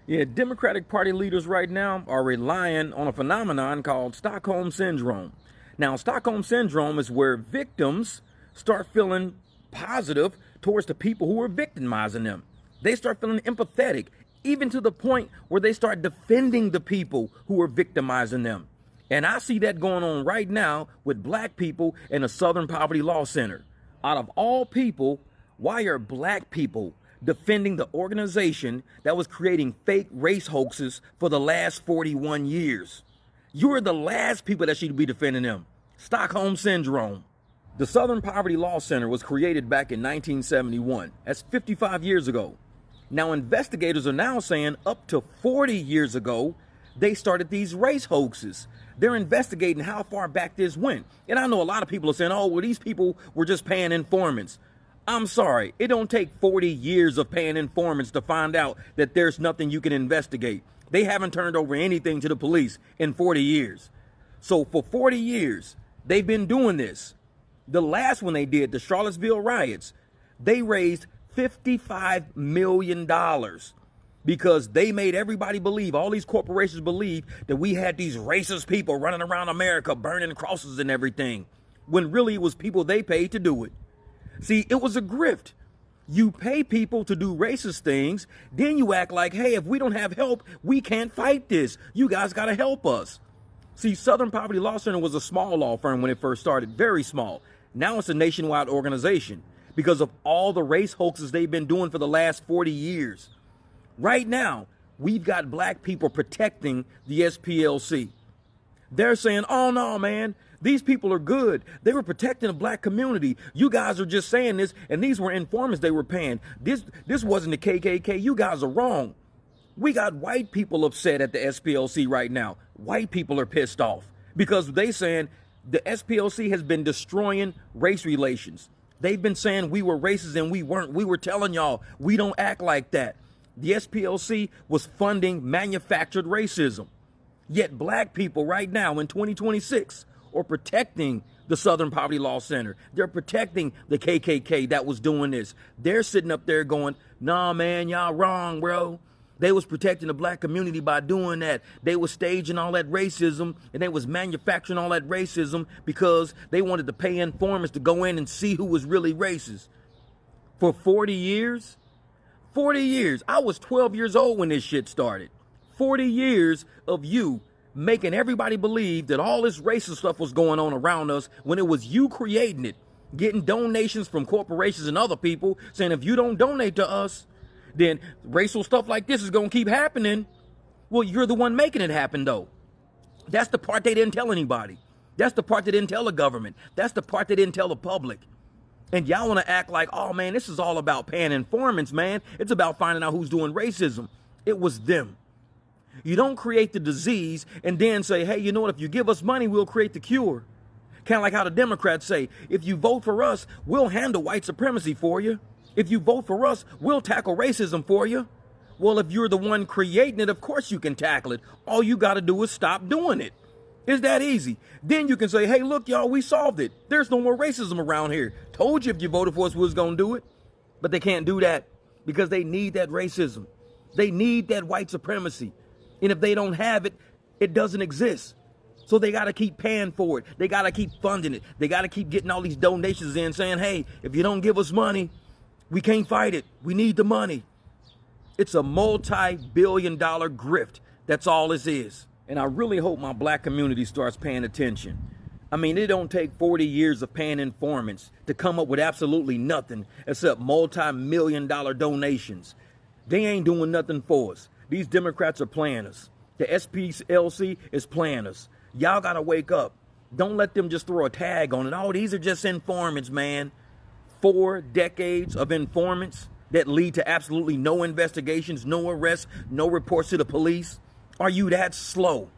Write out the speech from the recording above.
Yeah, Democratic Party leaders right now are relying on a phenomenon called Stockholm Syndrome. Now, Stockholm Syndrome is where victims start feeling positive towards the people who are victimizing them. They start feeling empathetic, even to the point where they start defending the people who are victimizing them. And I see that going on right now with black people in the Southern Poverty Law Center. Out of all people, why are black people defending the organization that was creating fake race hoaxes for the last 41 years? You're the last people that should be defending them. Stockholm Syndrome. The Southern Poverty Law Center was created back in 1971. That's 55 years ago. Now, investigators are now saying up to 40 years ago, they started these race hoaxes. They're investigating how far back this went. And I know a lot of people are saying, oh, well, these people were just paying informants. I'm sorry, it don't take 40 years of paying informants to find out that there's nothing you can investigate. They haven't turned over anything to the police in 40 years. So for 40 years, they've been doing this. The last one they did, the Charlottesville riots, they raised $55 million because they made everybody believe, all these corporations believe, that we had these racist people running around America burning crosses and everything, when really it was people they paid to do it. See, it was a grift. You pay people to do racist things, then you act like, hey, if we don't have help, we can't fight this. You guys got to help us. See, Southern Poverty Law Center was a small law firm when it first started, very small. Now it's a nationwide organization because of all the race hoaxes they've been doing for the last 40 years. Right now, we've got black people protecting the SPLC. They're saying, oh, no, man, these people are good. They were protecting the black community. You guys are just saying this, and these were informants they were paying. This wasn't the KKK. You guys are wrong. We got white people upset at the SPLC right now. White people are pissed off because they saying the SPLC has been destroying race relations. They've been saying we were racist and we weren't. We were telling y'all we don't act like that. The SPLC was funding manufactured racism. Yet black people right now in 2026 are protecting the Southern Poverty Law Center. They're protecting the KKK that was doing this. They're sitting up there going, nah, man, y'all wrong, bro. They was protecting the black community by doing that. They was staging all that racism and they was manufacturing all that racism because they wanted to pay informants to go in and see who was really racist. For 40 years, 40 years. I was 12 years old when this shit started. 40 years of you making everybody believe that all this racist stuff was going on around us when it was you creating it, getting donations from corporations and other people saying if you don't donate to us, then racial stuff like this is going to keep happening. Well, you're the one making it happen, though. That's the part they didn't tell anybody. That's the part they didn't tell the government. That's the part they didn't tell the public. And y'all want to act like, oh, man, this is all about paying informants, man. It's about finding out who's doing racism. It was them. You don't create the disease and then say, hey, you know what? If you give us money, we'll create the cure. Kind of like how the Democrats say, if you vote for us, we'll handle white supremacy for you. If you vote for us, we'll tackle racism for you. Well, if you're the one creating it, of course you can tackle it. All you got to do is stop doing it. It's that easy. Then you can say, hey, look, y'all, we solved it. There's no more racism around here. Told you if you voted for us, we was going to do it. But they can't do that because they need that racism. They need that white supremacy. And if they don't have it, it doesn't exist. So they got to keep paying for it. They got to keep funding it. They got to keep getting all these donations in saying, hey, if you don't give us money, we can't fight it. We need the money. It's a multi-billion-dollar grift. That's all this is. And I really hope my black community starts paying attention. I mean, it don't take 40 years of paying informants to come up with absolutely nothing except multi-million-dollar donations. They ain't doing nothing for us. These Democrats are playing us. The SPLC is playing us. Y'all got to wake up. Don't let them just throw a tag on it. Oh, these are just informants, man. 4 decades of informants that lead to absolutely no investigations, no arrests, no reports to the police. Are you that slow?